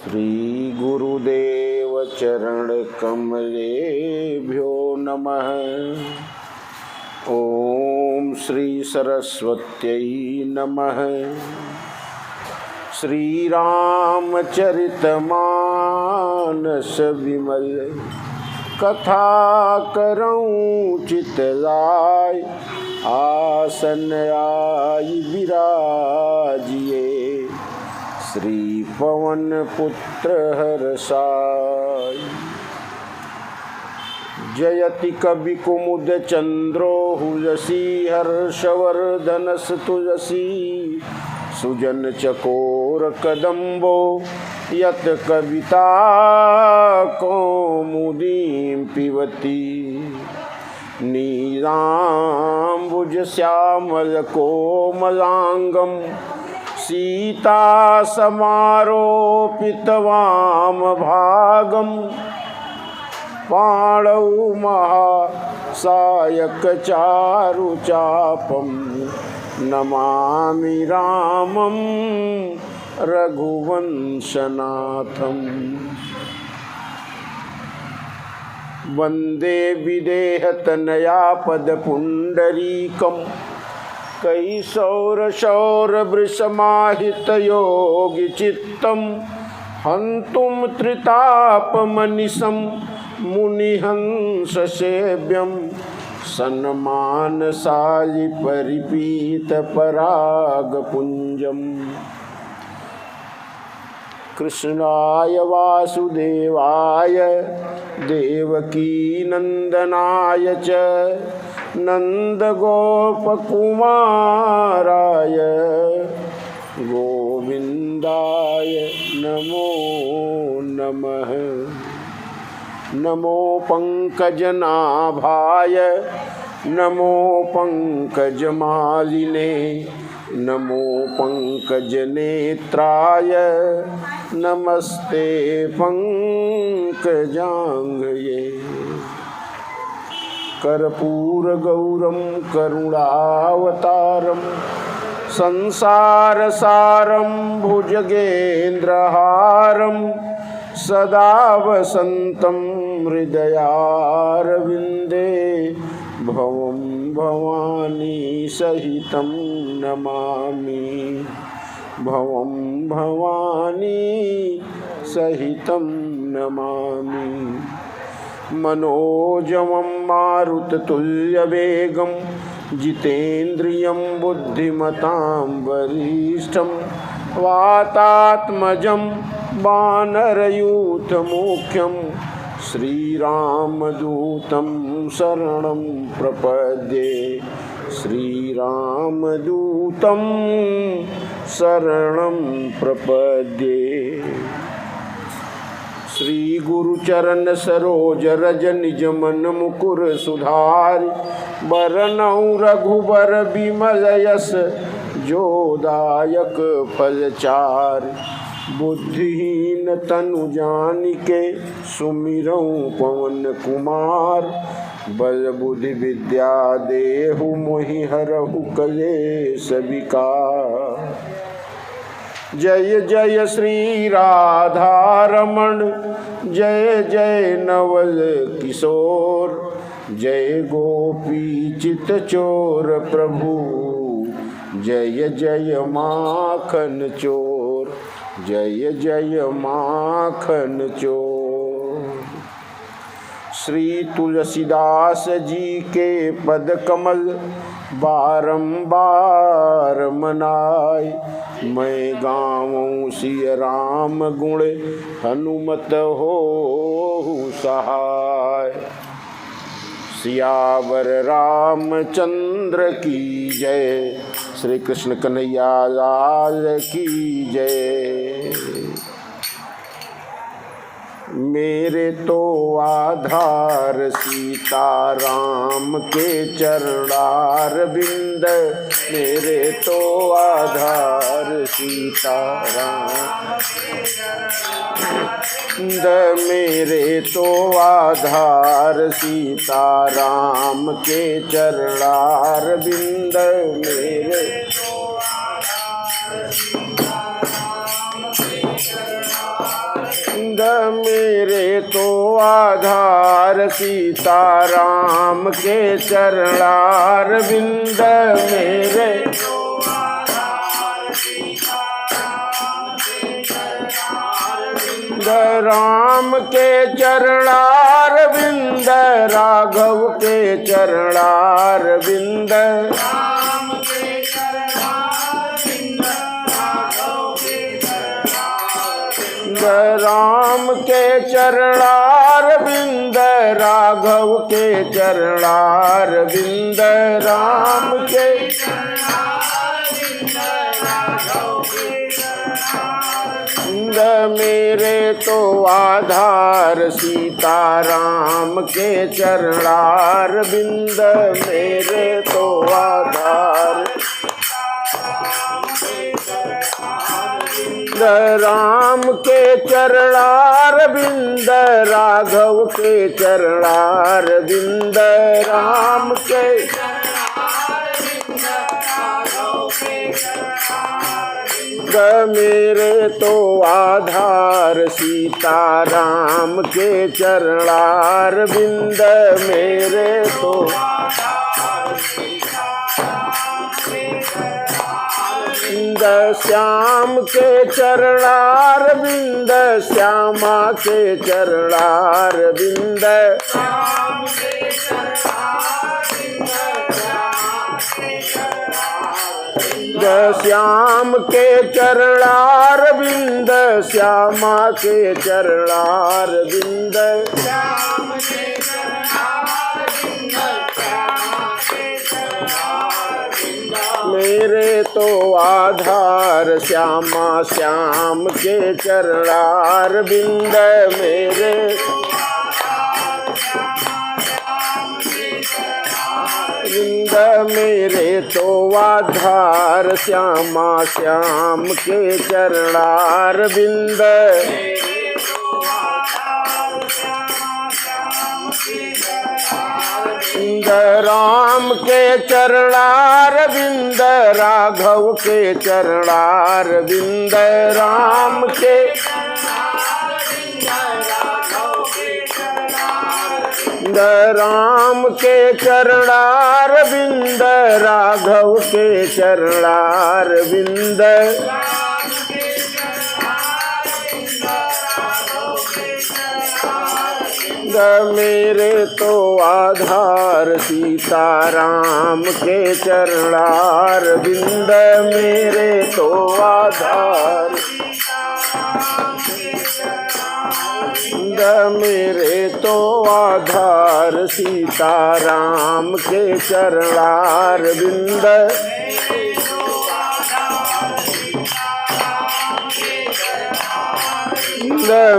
श्री गुरुदेव चरण कमलेभ्यो नमः। ओम श्री सरस्वत्यै नमः। श्री रामचरितमानस विमल कथा करऊं चित लाय। आसन आई विराजिए श्री पवन पुत्र हर्षाय। जयति कवि कुमुद चंद्रो हुयसी हर्षवर्धन तुलसी। सुजन चकोर कदम्बो यत कविता कौमुदीं पिबती। नीलाम्बुज श्यामल कोमलांगम सीता समारोपित वाम भागम। पाणौ महासायक चारु चापम नमामि रामं रघुवंशनाथम। वंदे विदेहतनया पदपुंडरीकम्। कैशौर वृषमाहित योगी चित्तम। हंतुम त्रितापमनिशं मुनिहंस सेव्यम। सन्मानशाली परिपीत परागपुंजम। कृष्णाय वासुदेवाय देवकी नंदनाय च नंदगोपकुमाराय गोविंदाय नमो नमः। नमो पंकजनाभाय नमो पंकजमालिने। नमो पंकजनेत्राय नमस्ते पंकजांघ्रिये। कर्पूरगौरं करुणावतारं संसारसारं भुजगेन्द्रहारं। सदा वसन्तं हृदयारविन्दे भवं भवानी सहितं नमामि। भवं भवानी सहितं नमामि। मनोजवं मारुततुल्यवेगं जितेन्द्रियं बुद्धिमतां वरिष्ठं। वातात्मजं वानरयूथमुख्यं श्रीरामदूतं शरणं प्रपद्ये। श्रीरामदूतं शरणं प्रपद्ये। श्री गुरुचरण सरोज रज निज मन मुकुर सुधारि। बरनउँ रघुबर बिमल यस जोदायक फलचारि। बुद्धिहीन तनु जानिके सुमिरऊँ पवन कुमार। बल बुद्धि विद्या देहु मोहि हरहु कलेश विकार। जय जय श्री राधारमण जय जय नवल किशोर। जय गोपी चित चोर प्रभु जय जय माखन चोर। जय जय माखन चोर। श्री तुलसीदास जी के पद कमल बारंबार मनाय। मैं गाऊं सिय राम गुण हनुमत हो सहाय। सियावर रामचंद्र की जय। श्री कृष्ण कन्हैया लाल की जय। मेरे तो आधार सीताराम के चरणारविंद। मेरे तो आधार सीताराम। मेरे तो आधार सीताराम के चरणारविंद। मेरे बिंद मेरे तो आधार सीताराम के चरणार बिंद मेरे राम के चरणार बिंद राघव के चरणार बिंद राम के चरणार बिंद राघव के चरणार बिंद राम के बिंद मेरे तो आधार सीताराम के चरणार बिंद मेरे तो आधार राम के चरणार बिंद राघव के चरणार बिंद राम के मेरे तो आधार सीताराम के चरणार बिंद मेरे तो श्याम के चरणार बिंद श्यामा के चरणार बिंद श्याम के चरणार बिंद श्यामा के चरणार बिंद मेरे तो आधार श्यामा श्याम के चरणार बिंद मेरे बिंद मेरे तो आधार श्यामा श्याम के चरणार बिंद राम के चरणार बिंद राघव के चरणार बिंद राम के राम के चरणार बिंद राघव के चरणार बिंद मेरे तो आधार सीताराम के चरणार बिंद मेरे तो आधार मेरे तो आधार सीताराम के चरणार बिंद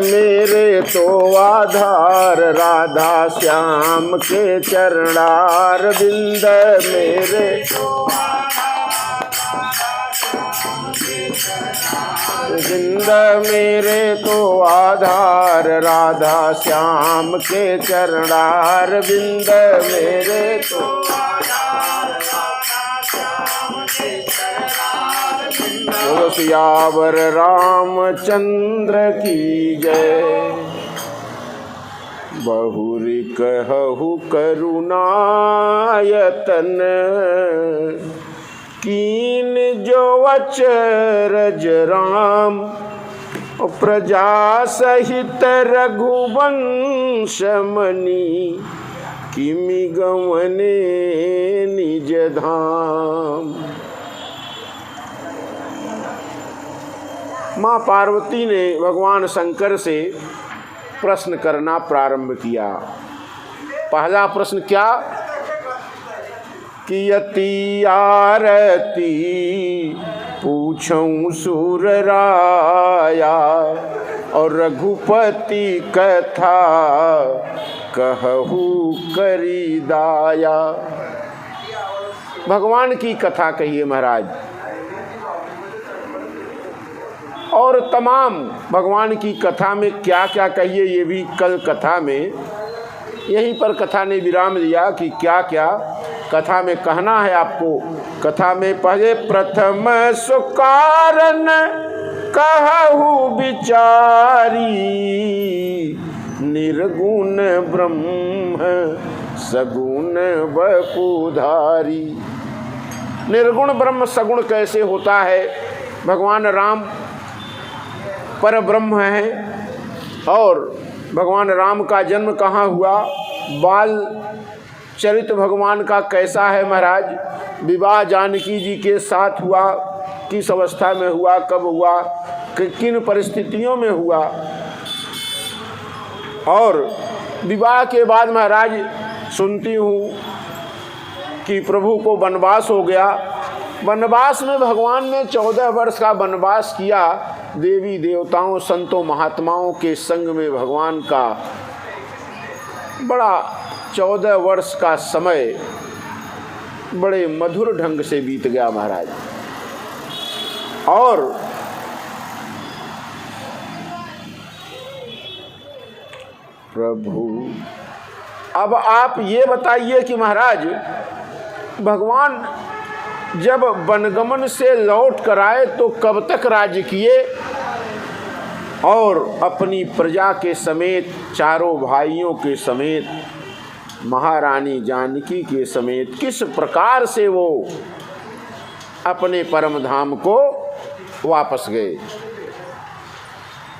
मेरे तो आधार राधा श्याम के चरणार बिंद मेरे बिंद मेरे तो आधार राधा श्याम के चरणार बिंद मेरे तो सियावर रामचंद्र की जय। बहुरी कहु करुणायतन कीन जो अचरज राम प्रजा सहित रघुवंश मणि किमि गमने निज धाम। माँ पार्वती ने भगवान शंकर से प्रश्न करना प्रारंभ किया। पहला प्रश्न क्या कि यति आरती पूछूं सुर राया और रघुपति कथा कहू करी दाया। भगवान की कथा कहिए महाराज, और तमाम भगवान की कथा में क्या क्या कहिए ये भी कल कथा में यहीं पर कथा ने विराम दिया कि क्या क्या कथा में कहना है आपको। कथा में पहले प्रथम सुकारण कहु विचारी निर्गुण ब्रह्म सगुण वपुधारी। निर्गुण ब्रह्म सगुण कैसे होता है? भगवान राम पर ब्रह्म है और भगवान राम का जन्म कहाँ हुआ? बाल चरित भगवान का कैसा है महाराज? विवाह जानकी जी के साथ हुआ, किस अवस्था में हुआ, कब हुआ, किन परिस्थितियों में हुआ। और विवाह के बाद महाराज सुनती हूँ कि प्रभु को वनवास हो गया। वनवास में भगवान ने 14 वर्ष का वनवास किया। देवी देवताओं संतों महात्माओं के संग में भगवान का बड़ा 14 वर्ष का समय बड़े मधुर ढंग से बीत गया महाराज। और प्रभु अब आप ये बताइए कि महाराज भगवान जब वनगमन से लौट कर आए तो कब तक राज्य किए और अपनी प्रजा के समेत, चारों भाइयों के समेत, महारानी जानकी के समेत किस प्रकार से वो अपने परम धाम को वापस गए?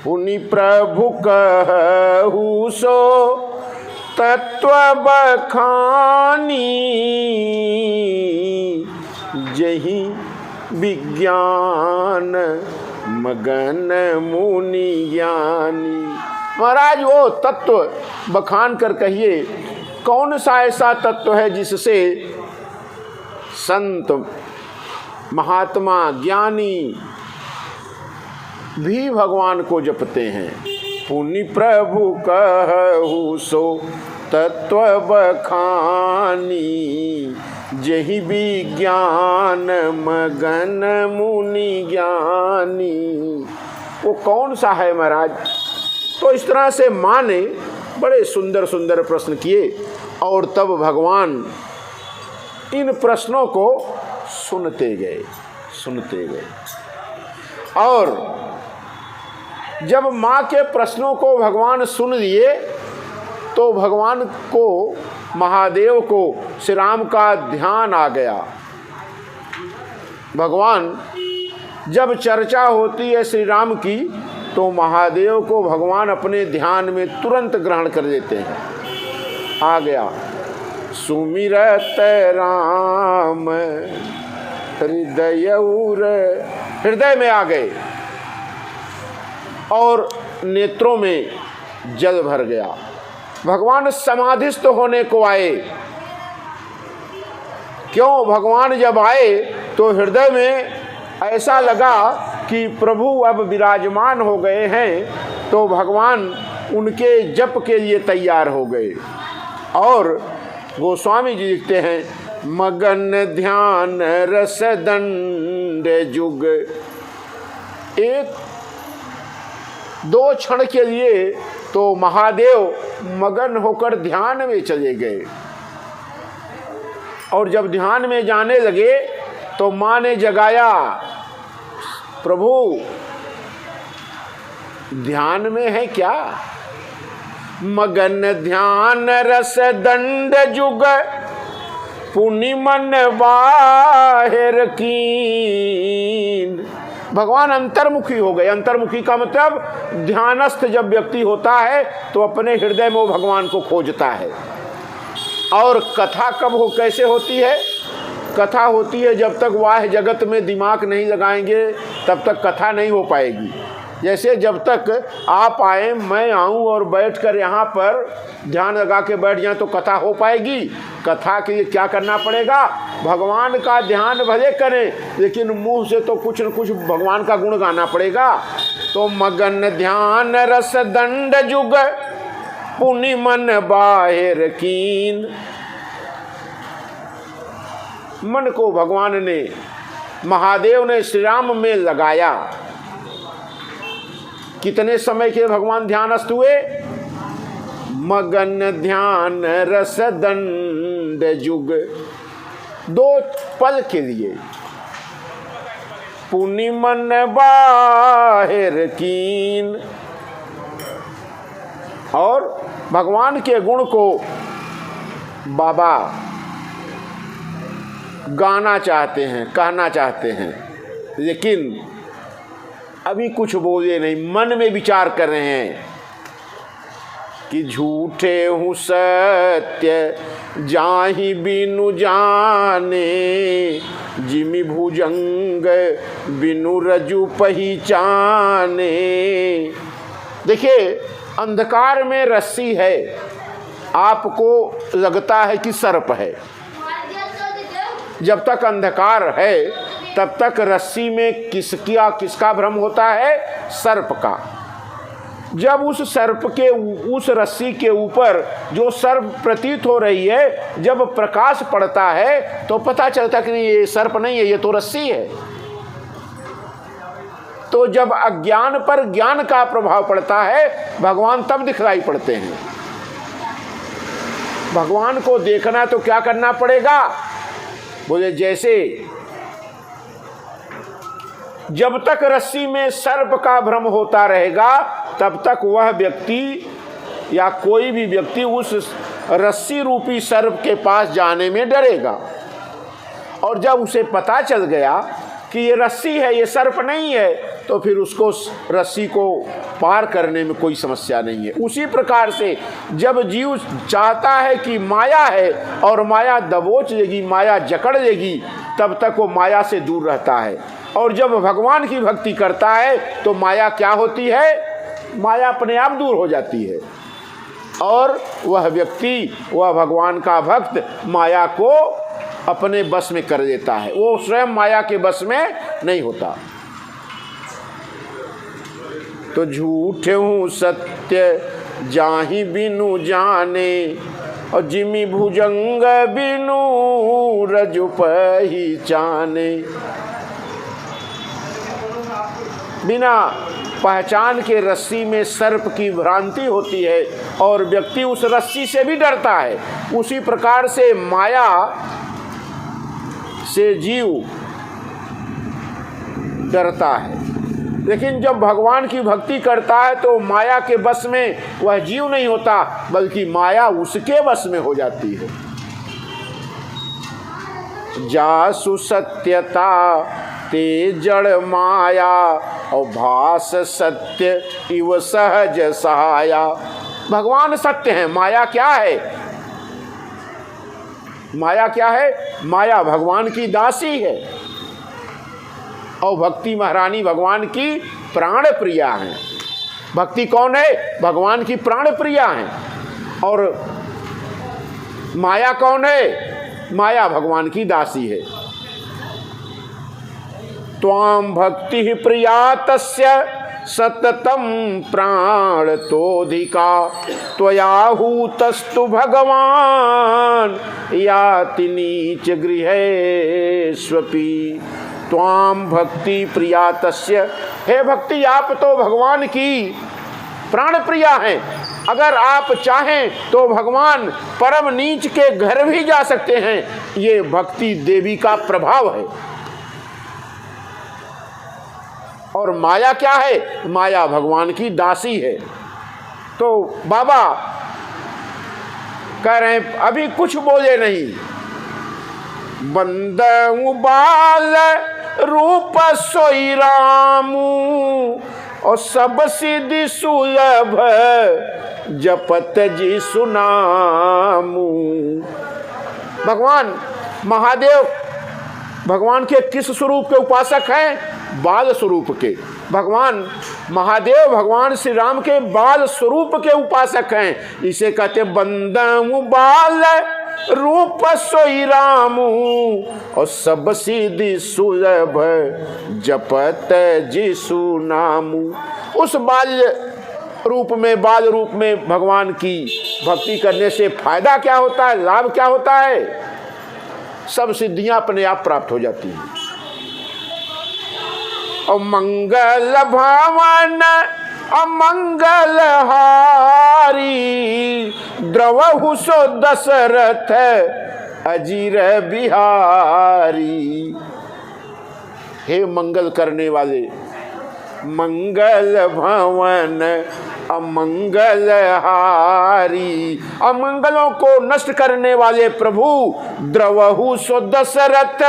पुनि प्रभु कहु सो तत्व बखानी जही विज्ञान मगन मुनि ज्ञानी। महाराज वो तत्व बखान कर कहिए, कौन सा ऐसा तत्व है जिससे संत महात्मा ज्ञानी भी भगवान को जपते हैं? पुनि प्रभु कहु सो तत्व बखानी जही विज्ञान मगन मुनि ज्ञानी। वो कौन सा है महाराज? तो इस तरह से माँ ने बड़े सुंदर सुंदर प्रश्न किए और तब भगवान इन प्रश्नों को सुनते गए। और जब माँ के प्रश्नों को भगवान सुन लिए तो भगवान को, महादेव को श्री राम का ध्यान आ गया। भगवान जब चर्चा होती है श्री राम की तो महादेव को भगवान अपने ध्यान में तुरंत ग्रहण कर लेते हैं। आ गया सुमिरत राम हृदय में आ गए और नेत्रों में जल भर गया। भगवान समाधिस्थ होने को आए। क्यों? भगवान जब आए तो हृदय में ऐसा लगा कि प्रभु अब विराजमान हो गए हैं, तो भगवान उनके जप के लिए तैयार हो गए। और गोस्वामी जी लिखते हैं, मगन ध्यान रस दंड जुग। एक दो क्षण के लिए तो महादेव मगन होकर ध्यान में चले गए और जब ध्यान में जाने लगे तो माँ ने जगाया, प्रभु ध्यान में है क्या? मगन ध्यान रस दंड जुग पुनि मन बाहिर कीन। भगवान अंतर्मुखी हो गए। अंतर्मुखी का मतलब ध्यानस्थ जब व्यक्ति होता है तो अपने हृदय में वो भगवान को खोजता है। और कथा कब हो, कैसे होती है? कथा होती है जब तक वाह जगत में दिमाग नहीं लगाएंगे तब तक कथा नहीं हो पाएगी। जैसे जब तक आप आए, मैं आऊँ और बैठकर यहाँ पर ध्यान लगा के बैठ जाएं तो कथा हो पाएगी? कथा के लिए क्या करना पड़ेगा? भगवान का ध्यान भले करें लेकिन मुंह से तो कुछ न कुछ भगवान का गुण गाना पड़ेगा। तो मगन ध्यान रस दंड जुग पुनि मन बाहिर कीन। मन को भगवान ने, महादेव ने श्री राम में लगाया। कितने समय के भगवान ध्यानस्थ हुए? मगन ध्यान रस दंड जुग, 2 पल के लिए। पुनि मन बाहिर कीन। और भगवान के गुण को बाबा गाना चाहते हैं, कहना चाहते हैं, लेकिन अभी कुछ बोले नहीं, मन में विचार कर रहे हैं कि झूठे हूँ सत्य जाहि बिनु जाने, जिमि भुजंग बिनु रजु पहचाने। देखिए, अंधकार में रस्सी है, आपको लगता है कि सर्प है। जब तक अंधकार है तब तक रस्सी में किसका भ्रम होता है? सर्प का। जब उस सर्प के, उस रस्सी के ऊपर जो सर्प प्रतीत हो रही है, जब प्रकाश पड़ता है तो पता चलता कि ये सर्प नहीं है, ये तो रस्सी है। तो जब अज्ञान पर ज्ञान का प्रभाव पड़ता है, भगवान तब दिखलाई पड़ते हैं। भगवान को देखना तो क्या करना पड़ेगा? बोले जैसे जब तक रस्सी में सर्प का भ्रम होता रहेगा, तब तक वह व्यक्ति या कोई भी व्यक्ति उस रस्सी रूपी सर्प के पास जाने में डरेगा। और जब उसे पता चल गया कि ये रस्सी है, ये सर्प नहीं है, तो फिर उसको रस्सी को पार करने में कोई समस्या नहीं है। उसी प्रकार से जब जीव चाहता है कि माया है और माया दबोच लेगी, माया जकड़ लेगी, तब तक वो माया से दूर रहता है। और जब भगवान की भक्ति करता है तो माया क्या होती है? माया अपने आप दूर हो जाती है और वह व्यक्ति, वह भगवान का भक्त माया को अपने बस में कर देता है। वो स्वयं माया के बस में नहीं होता। तो झूठे हूँ सत्य जाहि बिनु जाने, और जिमि भुजंग बिनु रजु पहचाने। बिना पहचान के रस्सी में सर्प की भ्रांति होती है और व्यक्ति उस रस्सी से भी डरता है। उसी प्रकार से माया से जीव डरता है। लेकिन जब भगवान की भक्ति करता है तो माया के बस में वह जीव नहीं होता, बल्कि माया उसके बस में हो जाती है। जासु सत्यता ते जड़ माया, और भास सत्य इव सहज सहाया। भगवान सत्य है, माया क्या है? माया क्या है? माया भगवान की दासी है और भक्ति महारानी भगवान की प्राण प्रिया है। भक्ति कौन है? भगवान की प्राण प्रिया है। और माया कौन है? माया भगवान की दासी है। त्वां भक्ति प्रिया तस्य सततम प्राण तोधिका, त्वयाहूतस्तु भगवान याति नीच गृहेष्वपि। त्वां भक्ति प्रिया तस्य, हे भक्ति आप तो भगवान की प्राण प्रिया हैं। अगर आप चाहें तो भगवान परम नीच के घर भी जा सकते हैं। ये भक्ति देवी का प्रभाव है। और माया क्या है? माया भगवान की दासी है। तो बाबा कह रहे हैं, अभी कुछ बोले नहीं। बंदऊ बाल रूप सोई रामू, और सब सिद्धि सुलभ जपत जी सुनामू। भगवान महादेव भगवान के किस स्वरूप के उपासक हैं? बाल स्वरूप के। भगवान महादेव भगवान श्री राम के बाल स्वरूप के उपासक हैं। इसे कहते बंदऊ बाल रूप सोई रामू, और सब सिद्धि सुलभ जपत जिसु नामू। उस बाल रूप में, बाल रूप में भगवान की भक्ति करने से फायदा क्या होता है? लाभ क्या होता है? सब सिद्धियां अपने आप प्राप्त हो जाती हैं। और मंगल भावन अमंगल हारी, द्रवहु सो दशरथ अजीर बिहारी। हे मंगल करने वाले, मंगल भवन अमंगल हारी, अमंगलों को नष्ट करने वाले प्रभु, द्रवहु सो दशरथ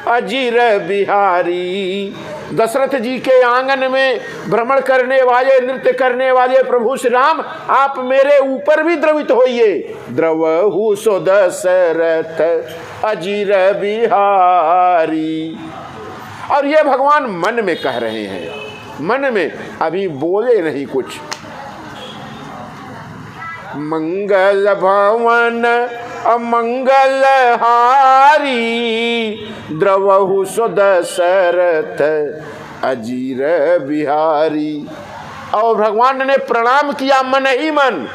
अजीर बिहारी। दशरथ जी के आंगन में भ्रमण करने वाले, नृत्य करने वाले प्रभु श्री राम, आप मेरे ऊपर भी द्रवित होइए। द्रवहु सो दशरथ अजीर बिहारी। और ये भगवान मन में कह रहे हैं, मन में, अभी बोले नहीं कुछ। मंगल भवन अमंगल हारी, द्रवहु सो दशरथ अजीर बिहारी। और भगवान ने प्रणाम किया मन ही मन,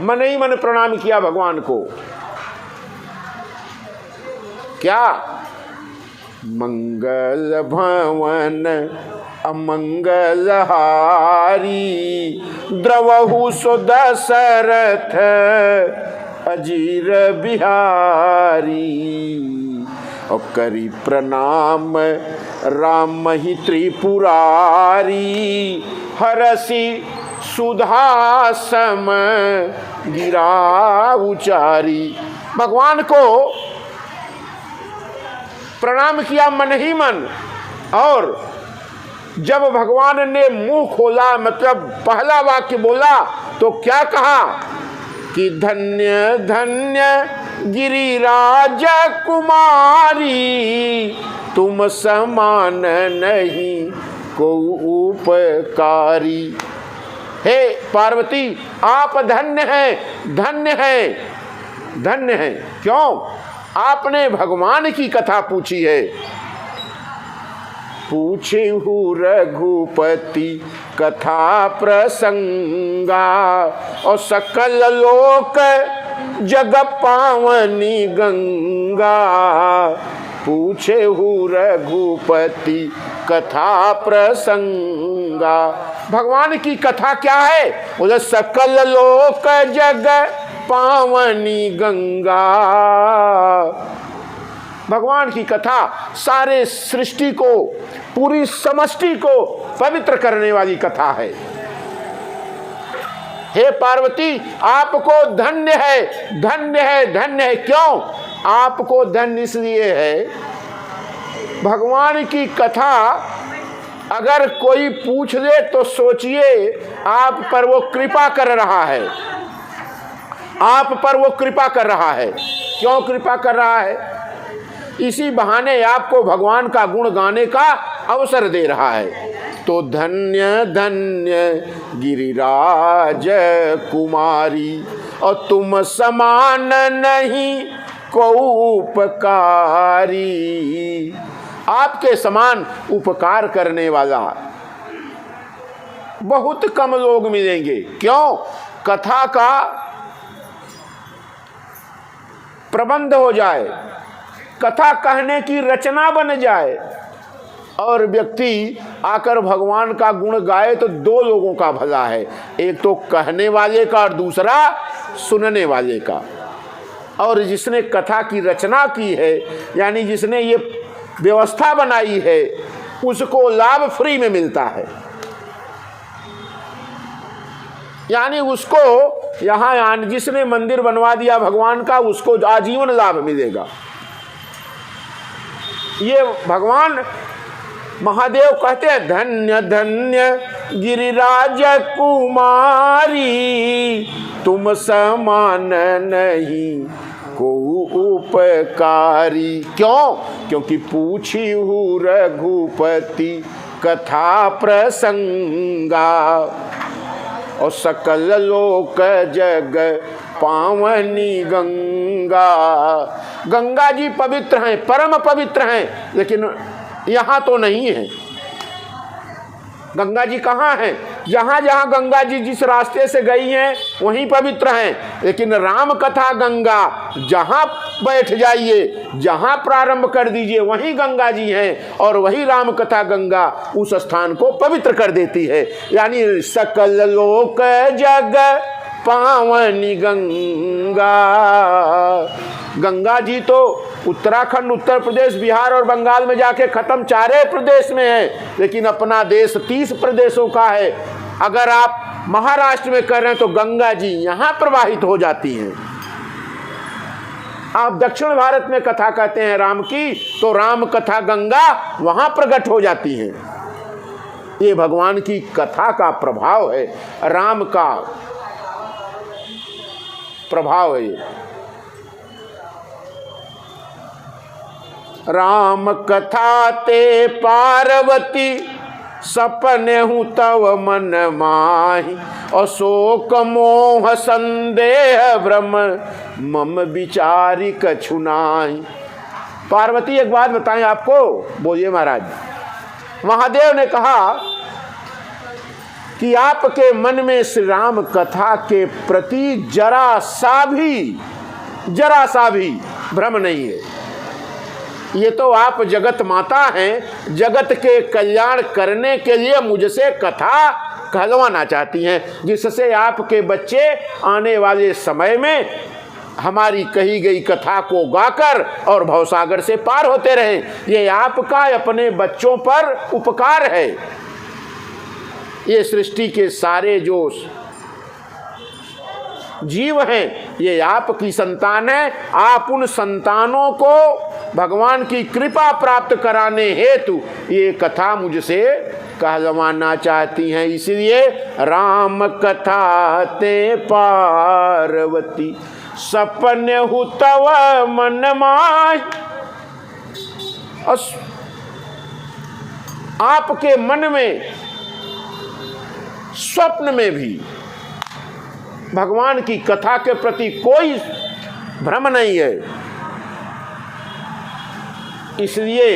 मन ही मन प्रणाम किया भगवान को। क्या? मंगल भवन अमंगल हारी, द्रवहु सो दशरथ अजीर बिहारी। और करी प्रणाम राम ही त्रिपुरारी, हरसी सुधासम गिरा उचारी। भगवान को प्रणाम किया मन ही मन। और जब भगवान ने मुंह खोला, मतलब पहला वाक्य बोला, तो क्या कहा कि धन्य धन्य गिरिराज कुमारी, तुम समान नहीं को उपकारी। हे पार्वती, आप धन्य हैं, धन्य हैं, धन्य हैं। क्यों? आपने भगवान की कथा पूछी है। पूछे हूँ रघुपति कथा प्रसंगा, और सकल लोक जग पावनी गंगा। पूछे हूँ रघुपति कथा प्रसंगा। भगवान की कथा क्या है? बोले सकल लोक जग पावनी गंगा। भगवान की कथा सारे सृष्टि को, पूरी समष्टि को पवित्र करने वाली कथा है। हे पार्वती, आपको धन्य है, धन्य है, धन्य है। क्यों आपको धन्य? इसलिए है, भगवान की कथा अगर कोई पूछ ले तो सोचिए आप पर वो कृपा कर रहा है, आप पर वो कृपा कर रहा है। क्यों कृपा कर रहा है? इसी बहाने आपको भगवान का गुण गाने का अवसर दे रहा है। तो धन्य धन्य गिरिराज कुमारी, और तुम समान नहीं को उपकारी। आपके समान उपकार करने वाला बहुत कम लोग मिलेंगे। क्यों? कथा का प्रबंध हो जाए, कथा कहने की रचना बन जाए, और व्यक्ति आकर भगवान का गुण गाए, तो दो लोगों का भला है, एक तो कहने वाले का और दूसरा सुनने वाले का। और जिसने कथा की रचना की है, यानी जिसने ये व्यवस्था बनाई है, उसको लाभ फ्री में मिलता है। यानी उसको यहाँ जिसने मंदिर बनवा दिया भगवान का, उसको आजीवन लाभ मिलेगा। ये भगवान महादेव कहते हैं, धन्य धन्य गिरिराज कुमारी, तुम समान नहीं को उपकारी। क्यों? क्योंकि पूछी हूँ रघुपति कथा प्रसंगा, और सकल लोक जग पावनी गंगा। गंगा जी पवित्र हैं, परम पवित्र हैं, लेकिन यहाँ तो नहीं है। गंगा जी कहाँ हैं? जहाँ जहाँ गंगा जी जिस रास्ते से गई हैं वहीं पवित्र हैं, लेकिन राम कथा गंगा जहाँ बैठ जाइए, जहाँ प्रारंभ कर दीजिए, वहीं गंगा जी हैं, और वही राम कथा गंगा उस स्थान को पवित्र कर देती है। यानी सकल लोक जग पावनी गंगा। गंगा जी तो उत्तराखंड, उत्तर प्रदेश, बिहार और बंगाल में जाके खत्म चारे प्रदेश में है, लेकिन अपना देश 30 प्रदेशों का है। अगर आप महाराष्ट्र में कर रहे हैं तो गंगा जी यहां प्रवाहित हो जाती हैं। आप दक्षिण भारत में कथा कहते हैं राम की, तो राम कथा गंगा वहां प्रकट हो जाती हैं। ये भगवान की कथा का प्रभाव है, राम का प्रभाव है। राम कथा ते पार्वती, सपने हूँ तव मन माही। अशोक मोह संदेह भ्रम, मम विचारी कछु नाही। पार्वती एक बात बताएं आपको, बोलिए महाराज। महादेव ने कहा कि आपके मन में श्री राम कथा के प्रति जरा सा भी भ्रम नहीं है। ये तो आप जगत माता हैं, जगत के कल्याण करने के लिए मुझसे कथा कहलवाना चाहती हैं, जिससे आपके बच्चे आने वाले समय में हमारी कही गई कथा को गाकर और भवसागर से पार होते रहें। ये आपका अपने बच्चों पर उपकार है। ये सृष्टि के सारे जो जीव हैं ये आपकी संतान है। आप उन संतानों को भगवान की कृपा प्राप्त कराने हेतु ये कथा मुझसे कहलवाना चाहती हैं। इसलिए राम कथा ते पार्वती, सपने हु तव मन माय। आपके मन में स्वप्न में भी भगवान की कथा के प्रति कोई भ्रम नहीं है। इसलिए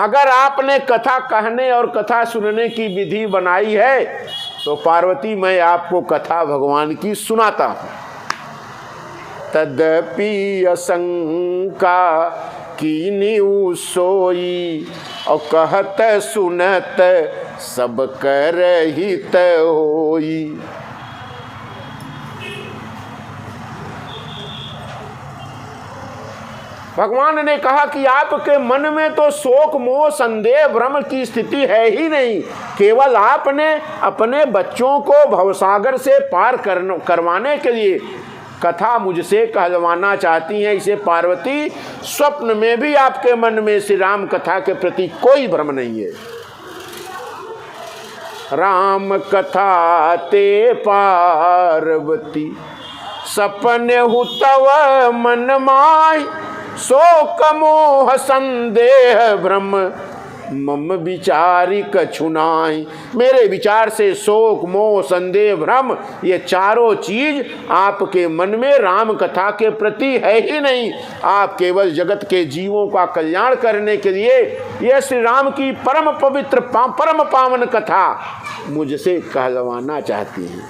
अगर आपने कथा कहने और कथा सुनने की विधि बनाई है तो पार्वती मैं आपको कथा भगवान की सुनाता हूं। तदपि असंका कीन्यु सोई, और कहत सुनत सब कर हित होई। भगवान ने कहा कि आपके मन में तो शोक मोह संदेह भ्रम की स्थिति है ही नहीं। केवल आपने अपने बच्चों को भवसागर से पार करवाने के लिए कथा मुझसे कहलवाना चाहती हैं। इसे पार्वती स्वप्न में भी आपके मन में श्री राम कथा के प्रति कोई भ्रम नहीं है। राम कथा ते पार्वती, सपने हु तव मन माय। शोक मोह संदेह भ्रम, मम विचारी कछु नाही। मेरे विचार से शोक मोह संदेह भ्रम ये चारों चीज आपके मन में राम कथा के प्रति है ही नहीं। आप केवल जगत के जीवों का कल्याण करने के लिए यह श्री राम की परम पवित्र परम पावन कथा मुझसे कहलवाना चाहती हैं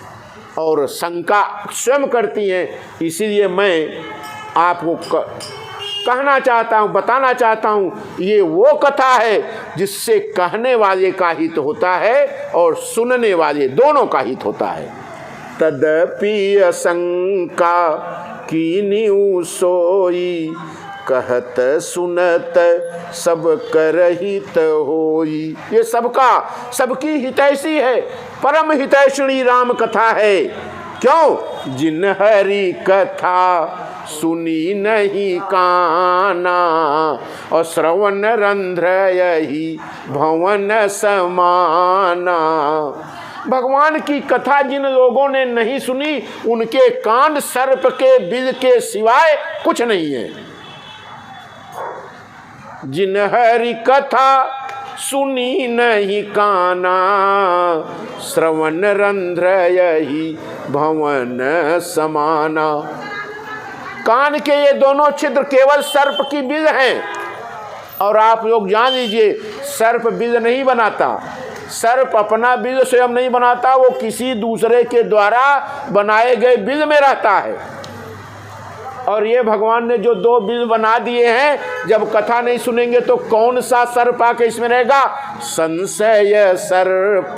और शंका स्वयं करती हैं। इसीलिए मैं आपको कहना चाहता हूँ, बताना चाहता हूँ, ये वो कथा है जिससे कहने वाले का हित होता है और सुनने वाले दोनों का हित होता है। तदपि असंका कीन्यु सोई, कहत सुनत सब कर हित होई। ये सबकी हितैषी है, परम हितैषणी राम कथा है। क्यों? जिन हरि कथा सुनी नहीं काना, और श्रवण रंध्र यही भवन समाना। भगवान की कथा जिन लोगों ने नहीं सुनी उनके कान सर्प के बीज के सिवाय कुछ नहीं है। जिन हरि कथा सुनी नहीं काना, श्रवण रंध्र यही भवन समाना। कान के ये दोनों छिद्र केवल सर्प की बीज हैं। और आप लोग जान लीजिए, सर्प बीज नहीं बनाता, सर्प अपना बीज स्वयं नहीं बनाता, वो किसी दूसरे के द्वारा बनाए गए बीज में रहता है। और ये भगवान ने जो 2 बीज बना दिए हैं, जब कथा नहीं सुनेंगे तो कौन सा सर्प आके इसमें रहेगा? संशय सर्प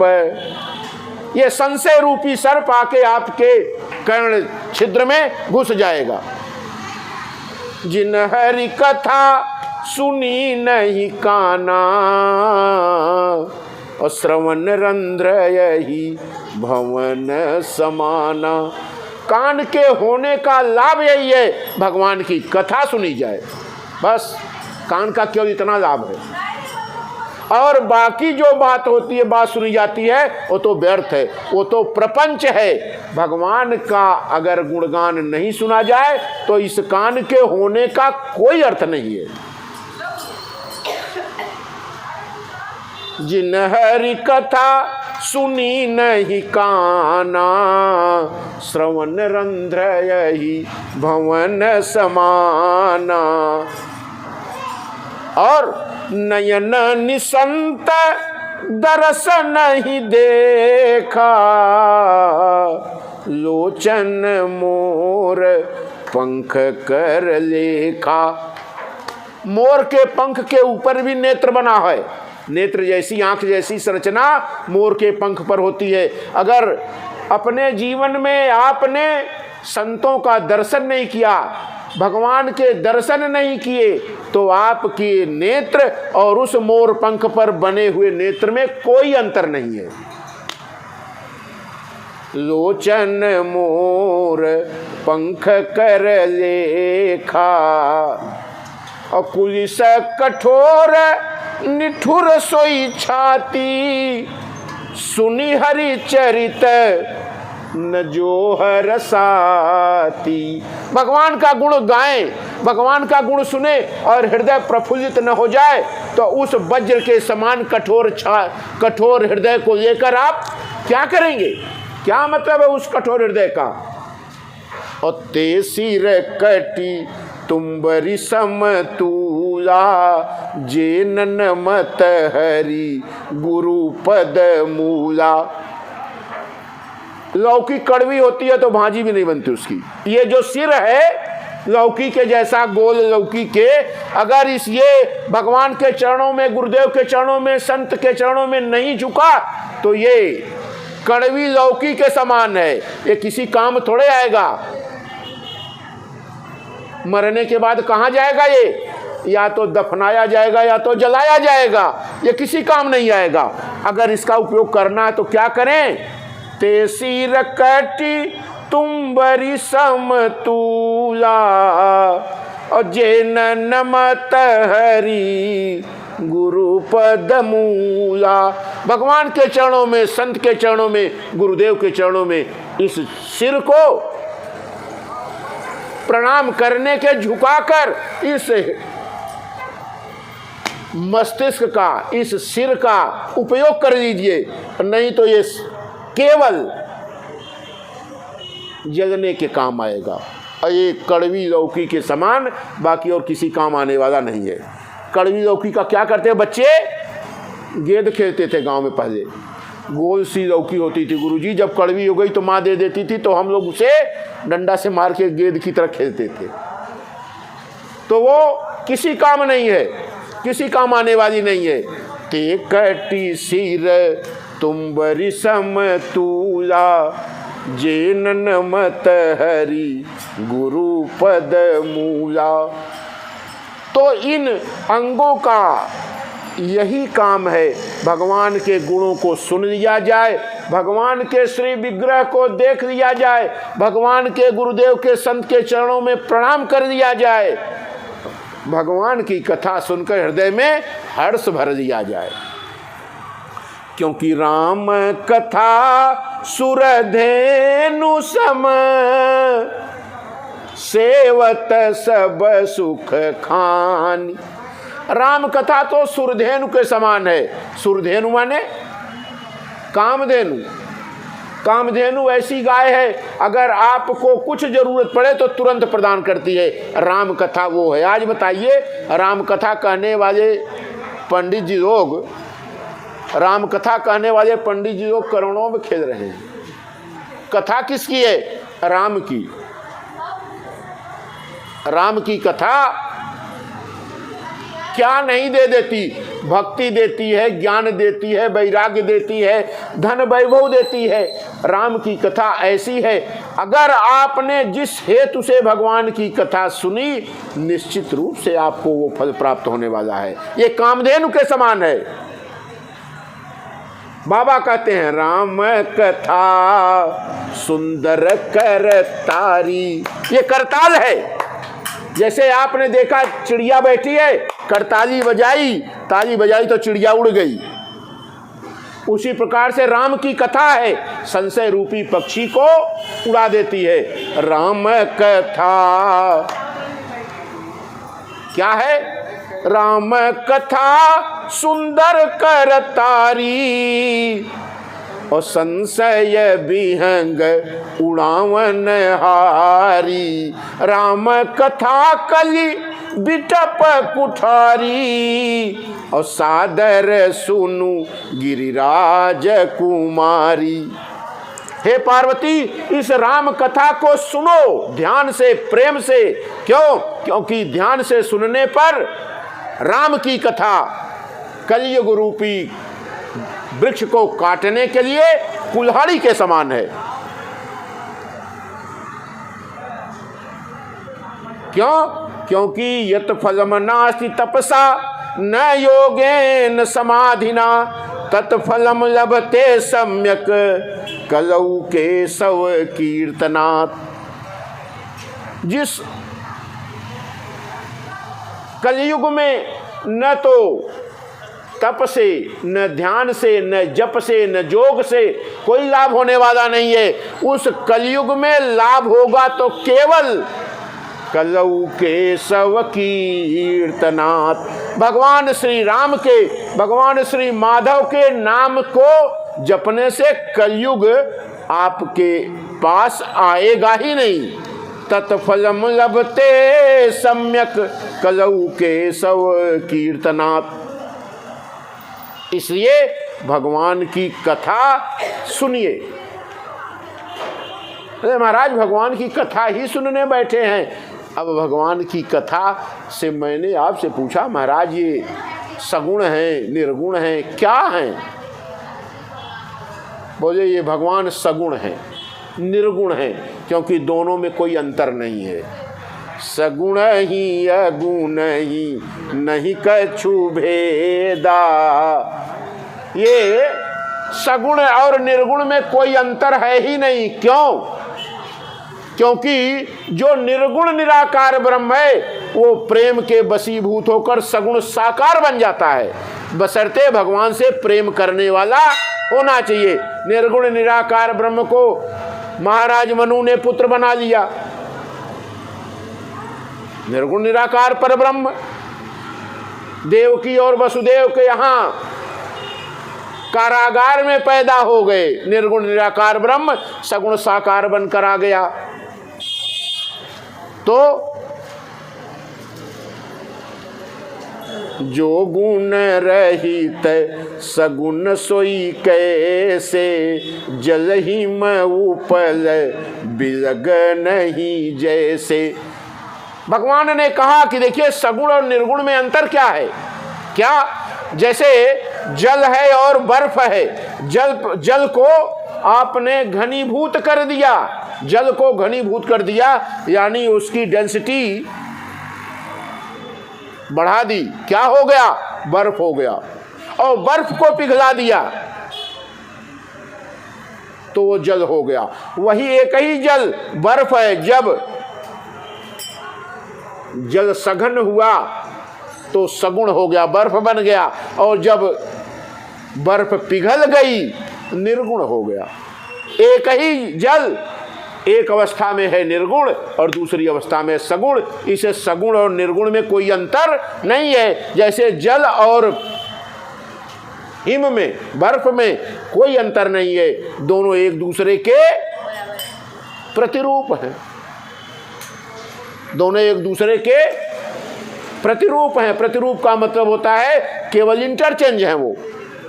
ये संशय रूपी सर्प आके आपके कर्ण छिद्र में घुस जाएगा। जिन हरि कथा सुनी नहीं काना, और श्रवण रंध्र यही भवन समाना। कान के होने का लाभ यही है, भगवान की कथा सुनी जाए, बस कान का केवल इतना लाभ है। और बाकी जो बात होती है, बात सुनी जाती है, वो तो व्यर्थ है, वो तो प्रपंच है। भगवान का अगर गुणगान नहीं सुना जाए तो इस कान के होने का कोई अर्थ नहीं है। जिन हरि कथा सुनी नहीं काना, श्रवण रंध्र यही भवन समाना। और नयन निसंत दरस नहीं देखा, लोचन मोर पंख कर लेखा। मोर के पंख के ऊपर भी नेत्र बना है, नेत्र जैसी आंख जैसी संरचना मोर के पंख पर होती है। अगर अपने जीवन में आपने संतों का दर्शन नहीं किया, भगवान के दर्शन नहीं किए, तो आपके नेत्र और उस मोर पंख पर बने हुए नेत्र में कोई अंतर नहीं है। लोचन मोर पंख कर लेखा, और कुलिस कठोर निठुर सोई छाती, सुनी हरि चरित न जो हरसाती। भगवान का गुण गाएं, भगवान का गुण सुने और हृदय प्रफुल्लित न हो जाए तो उस वज्र के समान कठोर हृदय को लेकर आप क्या करेंगे? क्या मतलब है उस कठोर हृदय का? और ते सिर कटी तुम्बरी समतूला, जे नमत हरि गुरु पद मूला। लौकी कड़वी होती है तो भाजी भी नहीं बनती उसकी। ये जो सिर है लौकी के जैसा, गोल लौकी के, अगर इस ये भगवान के चरणों में, गुरुदेव के चरणों में, संत के चरणों में नहीं झुका तो ये कड़वी लौकी के समान है, ये किसी काम थोड़े आएगा। मरने के बाद कहाँ जाएगा ये? या तो दफनाया जाएगा या तो जलाया जाएगा, ये किसी काम नहीं आएगा। अगर इसका उपयोग करना है तो क्या करें? ते सिर कटी तुम्बरी समतूला, और जेन नमत हरि गुरु पद मूला। भगवान के चरणों में, संत के चरणों में, गुरुदेव के चरणों में इस सिर को प्रणाम करने के झुकाकर इस मस्तिष्क का, इस सिर का उपयोग कर लीजिए, नहीं तो ये केवल जलने के काम आएगा। और ये कड़वी लौकी के समान, बाकी और किसी काम आने वाला नहीं है। कड़वी लौकी का क्या करते हैं बच्चे? गेंद खेलते थे गांव में पहले, गोल सी लौकी होती थी। गुरुजी जब कड़वी हो गई तो माँ दे देती थी, तो हम लोग उसे डंडा से मार के गेंद की तरह खेलते थे। तो वो किसी काम नहीं है, किसी काम आने वाली नहीं है। ते कटी सिर तुम्बरी समतूला, जे नमत हरि गुरु पद मूला। तो इन अंगों का यही काम है, भगवान के गुणों को सुन लिया जाए, भगवान के श्री विग्रह को देख लिया जाए, भगवान के गुरुदेव के संत के चरणों में प्रणाम कर लिया जाए, भगवान की कथा सुनकर हृदय में हर्ष भर लिया जाए। क्योंकि राम कथा सुरधेनु सम, सेवत सब सुख खानी। राम कथा तो सुरधेनु के समान है। सुरधेनु माने कामधेनु। कामधेनु ऐसी गाय है, अगर आपको कुछ जरूरत पड़े तो तुरंत प्रदान करती है। राम कथा वो है। आज बताइए, राम कथा कहने वाले पंडित जी लोग, राम कथा कहने वाले पंडित जी लोग करोड़ों में खेल रहे हैं। कथा किसकी है? राम की। राम की कथा क्या नहीं दे देती? भक्ति देती है, ज्ञान देती है, वैराग्य देती है, धन वैभव देती है। राम की कथा ऐसी है, अगर आपने जिस हेतु से भगवान की कथा सुनी, निश्चित रूप से आपको वो फल प्राप्त होने वाला है। ये कामधेनु के समान है। बाबा कहते हैं राम कथा सुंदर करतारी। ये करताल है। जैसे आपने देखा चिड़िया बैठी है, करताली बजाई, ताली बजाई तो चिड़िया उड़ गई। उसी प्रकार से राम की कथा है, संशय रूपी पक्षी को उड़ा देती है। राम कथा क्या है? राम कथा सुंदर करतारी और संशय विहंग उड़ावन हारी। राम कथा कली बिटप कुठारी और सादर सुनु गिरिराज कुमारी। हे पार्वती, इस राम कथा को सुनो ध्यान से, प्रेम से। क्यों? क्योंकि ध्यान से सुनने पर राम की कथा कलयुग रूपी वृक्ष को काटने के लिए कुल्हाड़ी के समान है। क्यों? क्योंकि यत फलम नास्ति तपसा न योगेन समाधिना तत्फलम लभते सम्यक कलौ केशव कीर्तनात्। जिस कलयुग में न तो तप से, न ध्यान से, न जप से, न जोग से कोई लाभ होने वाला नहीं है, उस कलयुग में लाभ होगा तो केवल कलौ केशव कीर्तनात्। भगवान श्री राम के, भगवान श्री माधव के नाम को जपने से कलयुग आपके पास आएगा ही नहीं। तत्फलम लभते सम्यक कलौ केशव कीर्तनात्। इसलिए भगवान की कथा सुनिए। अरे महाराज, भगवान की कथा ही सुनने बैठे हैं। अब भगवान की कथा से मैंने आपसे पूछा, महाराज ये सगुण है, निर्गुण है, क्या है? बोले ये भगवान सगुण है, निर्गुण है, क्योंकि दोनों में कोई अंतर नहीं है। सगुण ही अगुण ही नहीं कछु भेदा। ये सगुण और निर्गुण में कोई अंतर है ही नहीं। क्यों? क्योंकि जो निर्गुण निराकार ब्रह्म है वो प्रेम के वशीभूत होकर सगुण साकार बन जाता है, बशर्ते भगवान से प्रेम करने वाला होना चाहिए। निर्गुण निराकार ब्रह्म को महाराज मनु ने पुत्र बना लिया। निर्गुण निराकार पर ब्रह्म देवकी और वसुदेव के यहाँ कारागार में पैदा हो गए। निर्गुण निराकार ब्रह्म सगुण साकार बनकर आ गया। तो जो गुण रहित सगुण सोई कैसे जल ही में उपल बिलग नहीं जैसे। भगवान ने कहा कि देखिए सगुण और निर्गुण में अंतर क्या है। क्या? जैसे जल है और बर्फ है। जल को आपने घनीभूत कर दिया, जल को घनीभूत कर दिया यानी उसकी डेंसिटी बढ़ा दी। क्या हो गया? बर्फ हो गया। और बर्फ को पिघला दिया तो वो जल हो गया। वही एक ही जल बर्फ है। जब जल सघन हुआ तो सगुण हो गया, बर्फ बन गया। और जब बर्फ पिघल गई निर्गुण हो गया। एक ही जल एक अवस्था में है निर्गुण और दूसरी अवस्था में सगुण। इसे सगुण और निर्गुण में कोई अंतर नहीं है। जैसे जल और हिम में, बर्फ में कोई अंतर नहीं है, दोनों एक दूसरे के प्रतिरूप हैं। दोनों एक दूसरे के प्रतिरूप हैं। प्रतिरूप का मतलब होता है केवल इंटरचेंज है। वो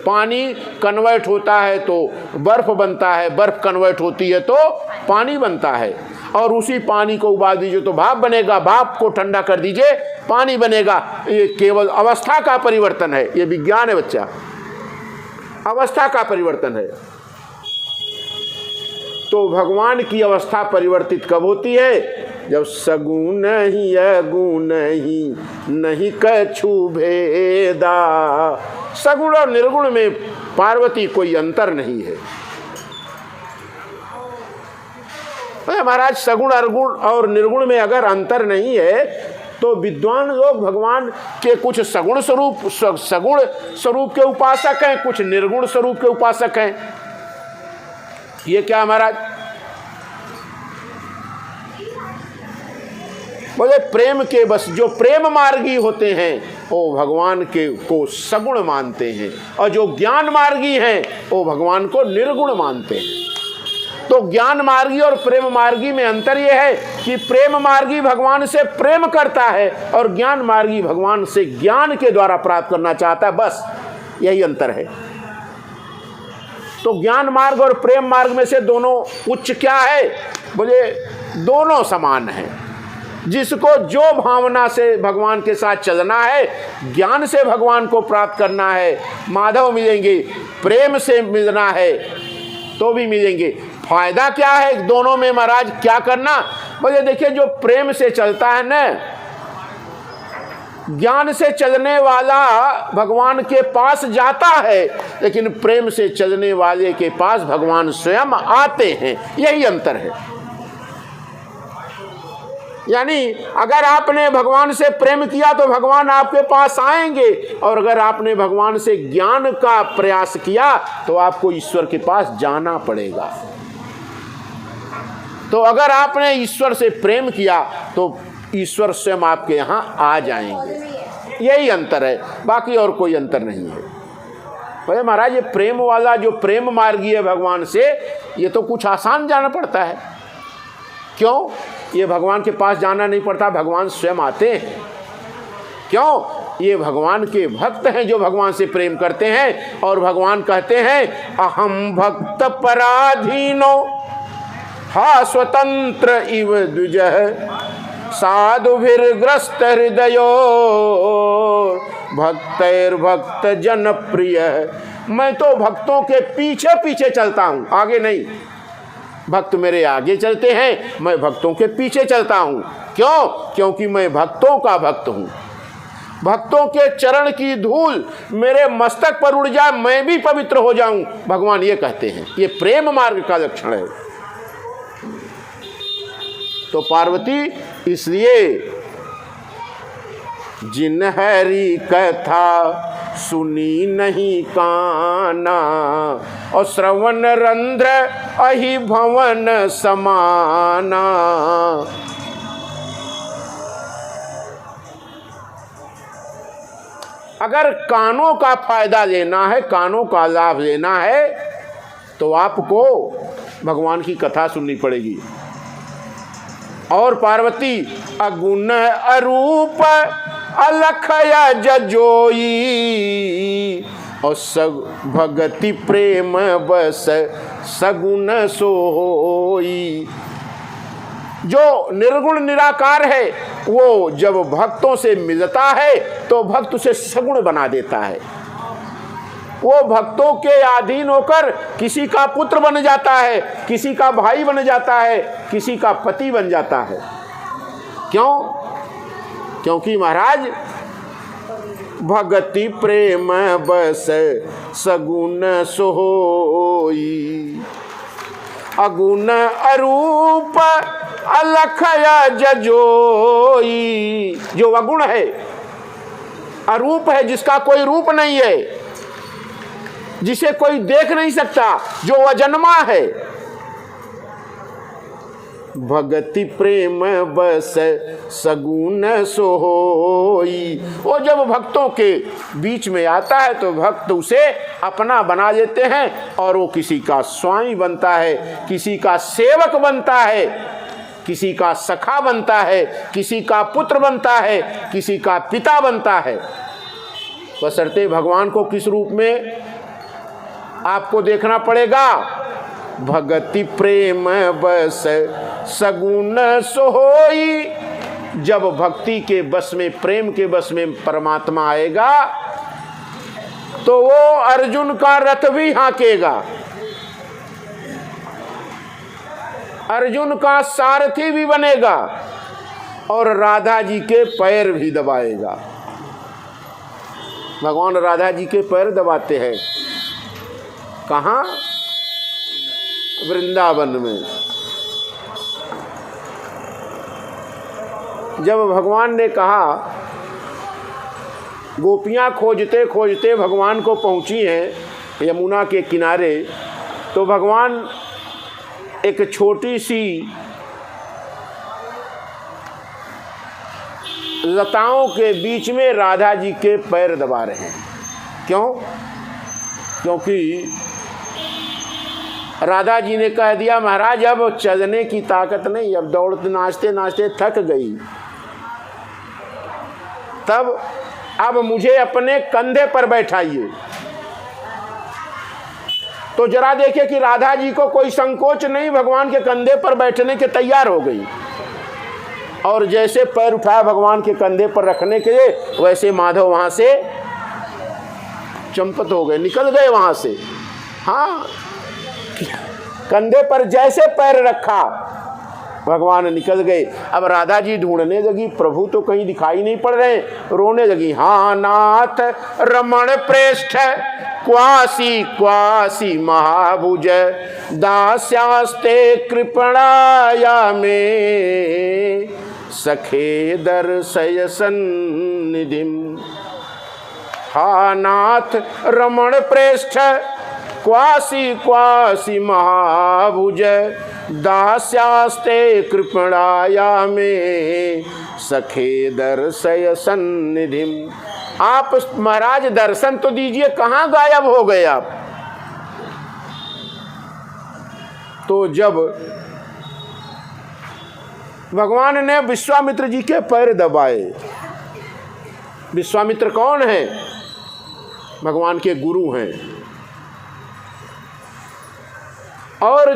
पानी कन्वर्ट होता है तो बर्फ बनता है, बर्फ कन्वर्ट होती है तो पानी बनता है, और उसी पानी को उबाल दीजिए तो भाप बनेगा, भाप को ठंडा कर दीजिए पानी बनेगा। ये केवल अवस्था का परिवर्तन है, ये विज्ञान है बच्चा, अवस्था का परिवर्तन है। तो भगवान की अवस्था परिवर्तित कब होती है? जब सगुण ही अगुण ही नहीं कछु भेदा। सगुण और निर्गुण में पार्वती कोई अंतर नहीं है। महाराज सगुण अर्गुण और निर्गुण में अगर अंतर नहीं है तो विद्वान लोग भगवान के कुछ सगुण स्वरूप के उपासक हैं, कुछ निर्गुण स्वरूप के उपासक हैं। ये क्या महाराज? बोले प्रेम के बस जो प्रेम मार्गी होते हैं वो भगवान के को सगुण मानते हैं, और जो ज्ञान मार्गी हैं वो भगवान को निर्गुण मानते हैं। तो ज्ञान मार्गी और प्रेम मार्गी में अंतर यह है कि प्रेम मार्गी भगवान से प्रेम करता है और ज्ञान मार्गी भगवान से ज्ञान के द्वारा प्राप्त करना चाहता है, बस यही अंतर है। तो ज्ञान मार्ग और प्रेम मार्ग में से दोनों उच्च क्या है? बोले दोनों समान हैं। जिसको जो भावना से भगवान के साथ चलना है, ज्ञान से भगवान को प्राप्त करना है, माधव मिलेंगे, प्रेम से मिलना है तो भी मिलेंगे। फायदा क्या है दोनों में महाराज? क्या करना? बोले देखिए जो प्रेम से चलता है ना, ज्ञान से चलने वाला भगवान के पास जाता है, लेकिन प्रेम से चलने वाले के पास भगवान स्वयं आते हैं। यही अंतर है। यानी अगर आपने भगवान से प्रेम किया तो भगवान आपके पास आएंगे, और अगर आपने भगवान से ज्ञान का प्रयास किया तो आपको ईश्वर के पास जाना पड़ेगा। तो अगर आपने ईश्वर से प्रेम किया तो ईश्वर स्वयं आपके यहाँ आ जाएंगे। यही अंतर है, बाकी और कोई अंतर नहीं है। भाई महाराज ये प्रेम वाला जो प्रेम मार्गी है भगवान से, ये तो कुछ आसान जाना पड़ता है। क्यों? ये भगवान के पास जाना नहीं पड़ता, भगवान स्वयं आते हैं। क्यों? ये भगवान के भक्त हैं जो भगवान से प्रेम करते हैं, और भगवान कहते हैं अहम भक्त पराधीनो हा स्वतंत्र इव द्विजः साधुभिर्ग्रस्त हृदयो भक्तैर्भक्त जनप्रिय। मैं तो भक्तों के पीछे पीछे चलता हूँ, आगे नहीं। भक्त मेरे आगे चलते हैं, मैं भक्तों के पीछे चलता हूँ। क्यों? क्योंकि मैं भक्तों का भक्त हूँ। भक्तों के चरण की धूल मेरे मस्तक पर उड़ जाए, मैं भी पवित्र हो जाऊं, भगवान ये कहते हैं। ये प्रेम मार्ग का लक्षण है। तो पार्वती इसलिए जिन हरि कथा सुनी नहीं काना, और श्रवण रंध्र अहि भवन समाना। अगर कानों का फायदा लेना है, कानों का लाभ लेना है, तो आपको भगवान की कथा सुननी पड़ेगी। और पार्वती अगुण अरूप अलख जजोई, और सग भगति प्रेम बस सगुण सोई। जो निर्गुण निराकार है वो जब भक्तों से मिलता है तो भक्त उसे सगुण बना देता है। वो भक्तों के अधीन होकर किसी का पुत्र बन जाता है, किसी का भाई बन जाता है, किसी का पति बन जाता है। क्यों? क्योंकि महाराज भगति प्रेम बस सगुण सोई, अगुण अरूप अलख जजोई। जो अगुण है, अरूप है, जिसका कोई रूप नहीं है, जिसे कोई देख नहीं सकता, जो अजन्मा है, भगति प्रेम बस सगुण सोई। वो जब भक्तों के बीच में आता है तो भक्त उसे अपना बना लेते हैं, और वो किसी का स्वामी बनता है, किसी का सेवक बनता है, किसी का सखा बनता है, किसी का पुत्र बनता है, किसी का पिता बनता है। बशर्ते भगवान को किस रूप में आपको देखना पड़ेगा। भगति प्रेम बस सगुन सोई, जब भक्ति के बस में, प्रेम के बस में परमात्मा आएगा तो वो अर्जुन का रथ भी हाँकेगा, अर्जुन का सारथी भी बनेगा और राधा जी के पैर भी दबाएगा। भगवान राधा जी के पैर दबाते हैं कहाँ? वृंदावन में। जब भगवान ने कहा, गोपियाँ खोजते खोजते भगवान को पहुँची हैं यमुना के किनारे, तो भगवान एक छोटी सी लताओं के बीच में राधा जी के पैर दबा रहे हैं। क्यों? क्योंकि राधा जी ने कह दिया, महाराज अब चलने की ताकत नहीं, अब दौड़ते नाचते नाचते थक गई, तब अब मुझे अपने कंधे पर बैठाइए। तो जरा देखिए कि राधा जी को कोई संकोच नहीं, भगवान के कंधे पर बैठने के तैयार हो गई। और जैसे पैर उठाया भगवान के कंधे पर रखने के लिए, वैसे माधव वहां से चंपत हो गए, निकल गए वहां से। हाँ, कंधे पर जैसे पैर रखा भगवान निकल गए। अब राधा जी ढूंढने लगी, प्रभु तो कहीं दिखाई नहीं पड़ रहे, रोने लगी। हाँ नाथ रमण प्रेष्ठ क्वासी क्वासी महाभुज, दास्यास्ते कृपणाया में, सखे दर्शय सन्निधिम। हा नाथ रमण प्रेष्ठ क्वासी क्वासी महाभुज, दास्यास्ते कृपणाया में, सखे दर्शय सन्निधिम। आप महाराज दर्शन तो दीजिए, कहाँ गायब हो गए आप? तो जब भगवान ने विश्वामित्र जी के पैर दबाए, विश्वामित्र कौन है? भगवान के गुरु हैं। और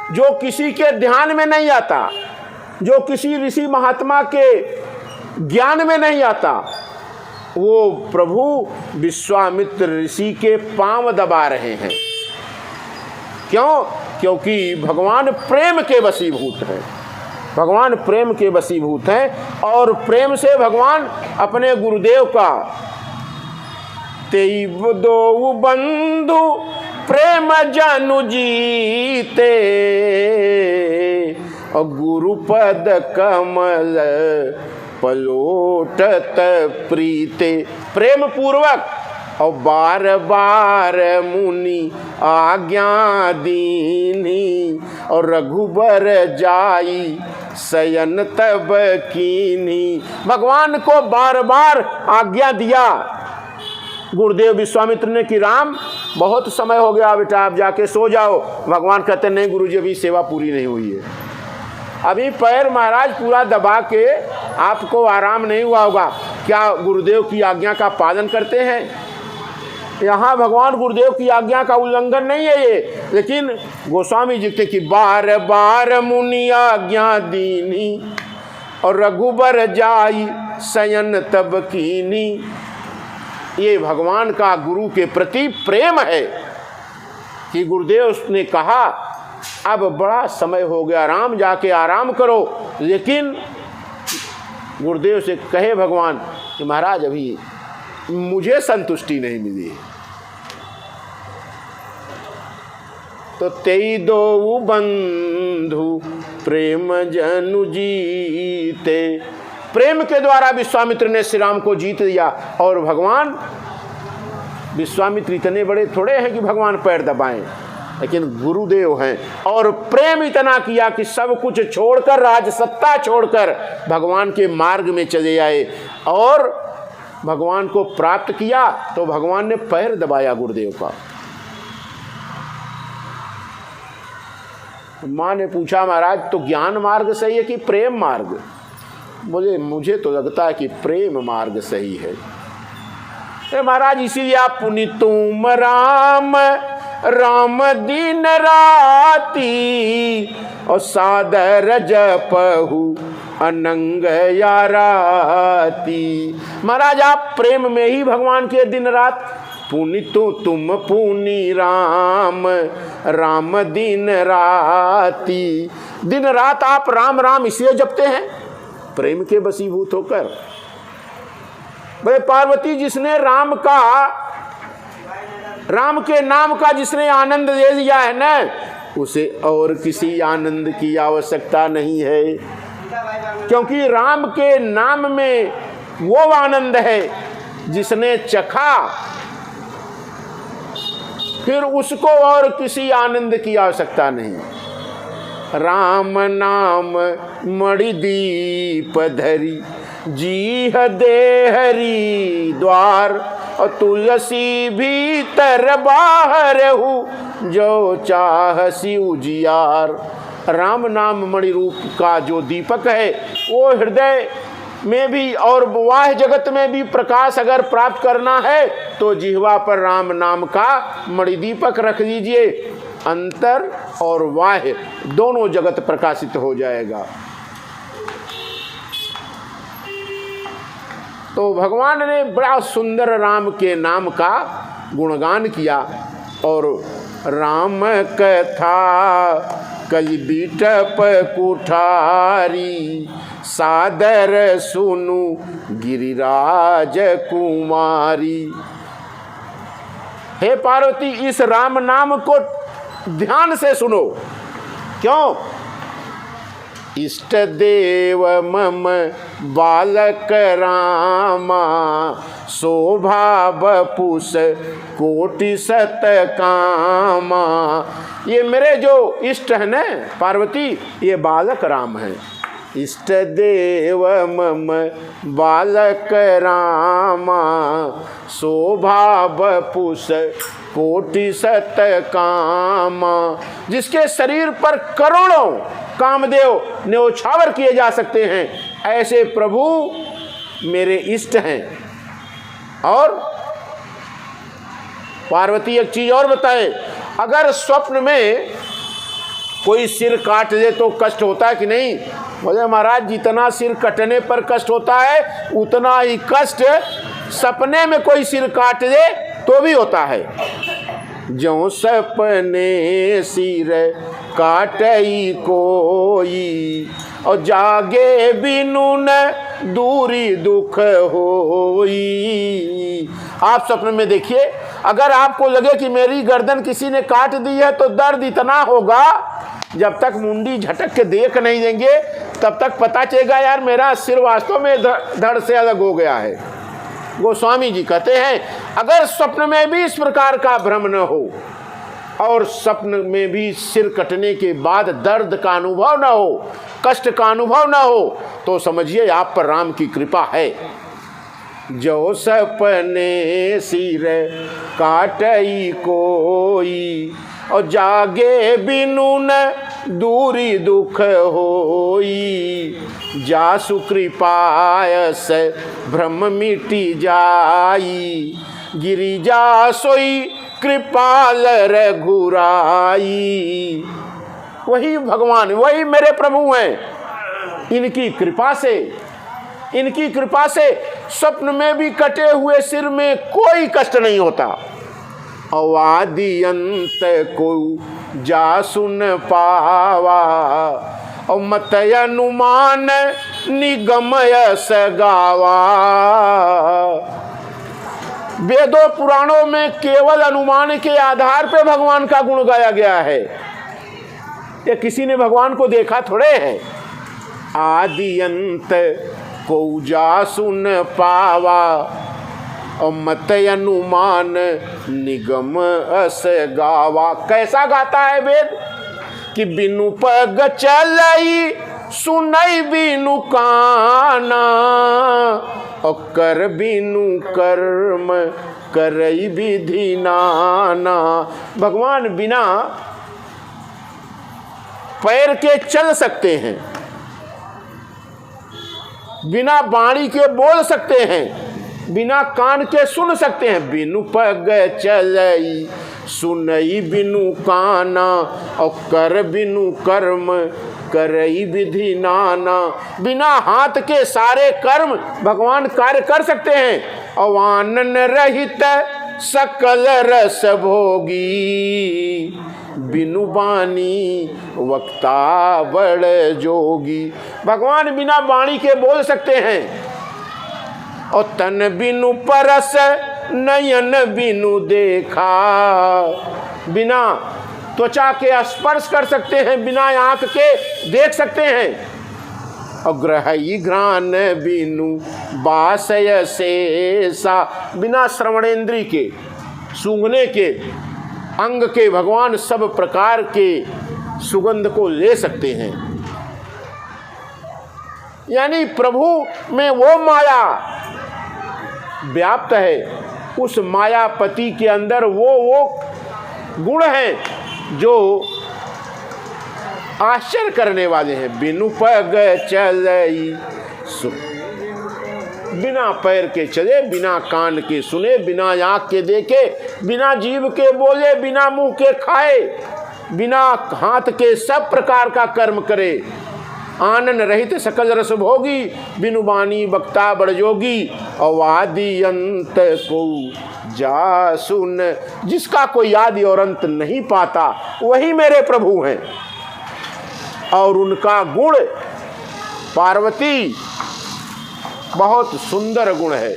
जो किसी के ध्यान में नहीं आता, जो किसी ऋषि महात्मा के ज्ञान में नहीं आता, वो प्रभु विश्वामित्र ऋषि के पांव दबा रहे हैं। क्यों? क्योंकि भगवान प्रेम के वशीभूत हैं, भगवान प्रेम के वशीभूत हैं। और प्रेम से भगवान अपने गुरुदेव का, तेई दो बंधु प्रेम जनु जीते, और गुरुपद कमल पलोटत प्रीते। प्रेम पूर्वक और बार बार मुनि आज्ञा दीनी, और रघुबर जाई शयन तब कीनी। भगवान को बार बार आज्ञा दिया गुरुदेव विश्वामित्र ने कि राम बहुत समय हो गया बेटा, आप जाके सो जाओ। भगवान कहते नहीं गुरुजी, अभी सेवा पूरी नहीं हुई है, अभी पैर महाराज पूरा दबा के आपको आराम नहीं हुआ होगा। क्या गुरुदेव की आज्ञा का पालन करते हैं? यहाँ भगवान गुरुदेव की आज्ञा का उल्लंघन नहीं है ये, लेकिन गोस्वामी जी कहते कि बार बार मुनि आज्ञा दीनी, और रघुबर जाई शयन तब कीनी। ये भगवान का गुरु के प्रति प्रेम है कि गुरुदेव ने कहा अब बड़ा समय हो गया, राम जाके आराम करो। लेकिन गुरुदेव से कहे भगवान कि महाराज अभी मुझे संतुष्टि नहीं मिली। तो तेई दो बंधु प्रेम जनु जीते। प्रेम के द्वारा विश्वामित्र ने श्री राम को जीत लिया। और भगवान विश्वामित्र इतने बड़े थोड़े हैं कि भगवान पैर दबाएं, लेकिन गुरुदेव हैं। और प्रेम इतना किया कि सब कुछ छोड़कर, राजसत्ता छोड़कर भगवान के मार्ग में चले आए और भगवान को प्राप्त किया। तो भगवान ने पैर दबाया गुरुदेव का। माँ ने पूछा महाराज तो ज्ञान मार्ग सही है कि प्रेम मार्ग? मुझे तो लगता है कि प्रेम मार्ग सही है। महाराज इसीलिए आप पुनि तुम राम राम दिन राती और सादर जपहु अनंग याराती। महाराज आप प्रेम में ही भगवान के दिन रात पुनि तो तुम पुनि राम राम दिन राती। दिन रात आप राम राम इसलिए जपते हैं प्रेम के वशीभूत होकर। भाई पार्वती जिसने राम के नाम का जिसने आनंद दे दिया है ना, उसे और किसी आनंद की आवश्यकता नहीं है, क्योंकि राम के नाम में वो आनंद है जिसने चखा, फिर उसको और किसी आनंद की आवश्यकता नहीं। राम नाम मणिदीप धरी जीह दे हरि द्वार और तुलसी भीतर बाहर हूँ जो चाहसी उजियार। राम नाम मणि रूप का जो दीपक है वो हृदय में भी और वाह जगत में भी प्रकाश अगर प्राप्त करना है तो जिह्वा पर राम नाम का मणिदीपक रख दीजिए, अंतर और वाह दोनों जगत प्रकाशित हो जाएगा। तो भगवान ने बड़ा सुंदर राम के नाम का गुणगान किया। और राम कथा कई बिटप कुठारी सादर सुनु गिरिराज कुमारी। हे पार्वती इस राम नाम को ध्यान से सुनो। क्यों? इष्ट देव मम बालक रामा शोभा बपुष कोटि सत कामा। ये मेरे जो इष्ट है न पार्वती, ये बालक राम है। इष्ट देव मम बालक रामा शोभा बपुष कोटि सत कामा। जिसके शरीर पर करोड़ों कामदेव न्योछावर किए जा सकते हैं, ऐसे प्रभु मेरे इष्ट हैं। और पार्वती एक चीज और बताए, अगर स्वप्न में कोई सिर काट दे तो कष्ट होता है कि नहीं? बोले महाराज जितना सिर कटने पर कष्ट होता है उतना ही कष्ट सपने में कोई सिर काट दे तो भी होता है। जो सपने सिर काटई कोई और जागे बिनु न दूरी दुख होई। आप सपने में देखिए, अगर आपको लगे कि मेरी गर्दन किसी ने काट दी है तो दर्द इतना होगा, जब तक मुंडी झटक के देख नहीं देंगे तब तक पता चलेगा यार मेरा सिर वास्तव में धड़ से अलग हो गया है। गोस्वामी जी कहते हैं अगर स्वप्न में भी इस प्रकार का भ्रम न हो और स्वप्न में भी सिर कटने के बाद दर्द का अनुभव न हो, कष्ट का अनुभव न हो, तो समझिए आप पर राम की कृपा है। जो सपने सिर काटई कोई और जागे बिनु न दूरी दुख होई। जासु कृपायस भ्रम मिटी जाई गिरिजा सोई कृपाल रघुराई। वही भगवान, वही मेरे प्रभु हैं। इनकी कृपा से स्वप्न में भी कटे हुए सिर में कोई कष्ट नहीं होता। अवादि अंत को जा सुन पावा और मत अनुमान निगमय सगावा। वेदों पुराणों में केवल अनुमान के आधार पर भगवान का गुण गाया गया है। ये किसी ने भगवान को देखा थोड़े है। आदि अंत को जा सुन पावा और मत अनुमान निगम अस गावा। कैसा गाता है वेद कि बिनु पग चलई सुनई बिनु काना और कर बिनु कर्म करई विधि नाना। भगवान बिना पैर के चल सकते हैं, बिना वाणी के बोल सकते हैं, बिना कान के सुन सकते हैं। बिनु पग चलई सुनई बिनु काना, और कर बिनु कर्म करई विधि नाना। बिना हाथ के सारे कर्म भगवान कार्य कर सकते हैं। और आनन रहित सकल रस भोगी, बिनु बानी वक्ता बड़ जोगी। भगवान बिना वाणी के बोल सकते हैं। और तन बिनु परस नयन बिनु देखा, बिना त्वचा के स्पर्श कर सकते हैं, बिना आंख के देख सकते हैं। और ग्रहई घ्राण बिनु बासय शेषा, बिना श्रवणेन्द्री के सूंघने के अंग के भगवान सब प्रकार के सुगंध को ले सकते हैं। यानी प्रभु में वो माया व्याप्त है, उस मायापति के अंदर वो गुण हैं जो आश्चर्य करने वाले हैं। बिनु पग चलई, बिना पैर के चले, बिना कान के सुने, बिना आँख के देखे, बिना जीभ के बोले, बिना मुंह के खाए, बिना हाथ के सब प्रकार का कर्म करे। आनन रहित सकल रस भोगी, बिनु बानी बक्ता बड़ जोगी। और आदि अंत को जा सुन, जिसका कोई आदि और अंत नहीं पाता वही मेरे प्रभु हैं। और उनका गुण पार्वती बहुत सुंदर गुण है।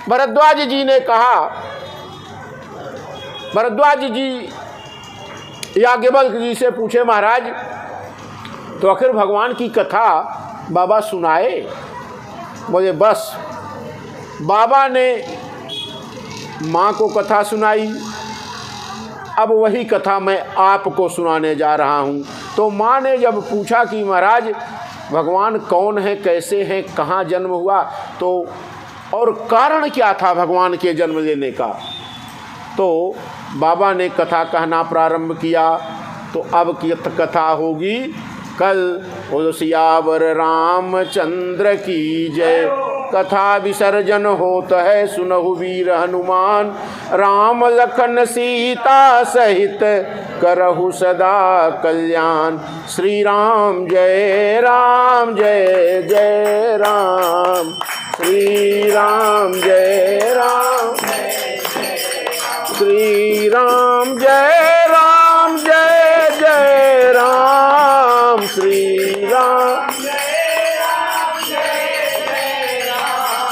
भरद्वाज जी ने कहा, भरद्वाज जी याज्ञवल्क्य जी से पूछे, महाराज तो आखिर भगवान की कथा बाबा सुनाए। बोले बस, बाबा ने माँ को कथा सुनाई, अब वही कथा मैं आपको सुनाने जा रहा हूँ। तो माँ ने जब पूछा कि महाराज भगवान कौन है, कैसे हैं, कहाँ जन्म हुआ, तो और कारण क्या था भगवान के जन्म लेने का, तो बाबा ने कथा कहना प्रारंभ किया। तो अब की कथा होगी कल। बोलो सियावर रामचंद्र की जय। कथा विसर्जन होता है सुनहु वीर हनुमान, राम लखन सीता सहित करहु सदा कल्याण। श्री राम जय राम जय जय राम, श्री राम जय राम, श्री राम जय राम जय जय राम, श्री राम,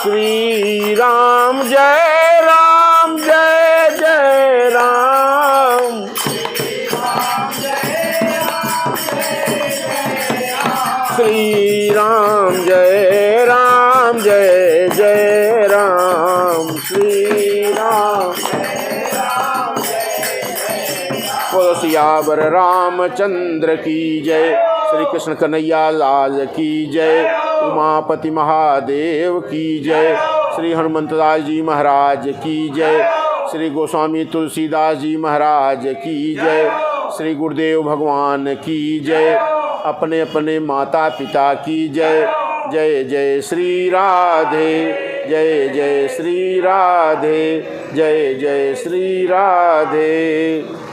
श्री राम जय राम जय जय राम, श्री राम जय राम जय जय राम, श्री राम। बोलो सियावर रामचंद्र की जय। श्री कृष्ण कन्हैया लाल की जय। उमापति महादेव की जय। श्री हनुमंतदास जी महाराज की जय। श्री गोस्वामी तुलसीदास जी महाराज की जय। श्री गुरुदेव भगवान की जय। अपने अपने माता पिता की जय। जय जय श्री राधे, जय जय श्री राधे, जय जय श्री राधे।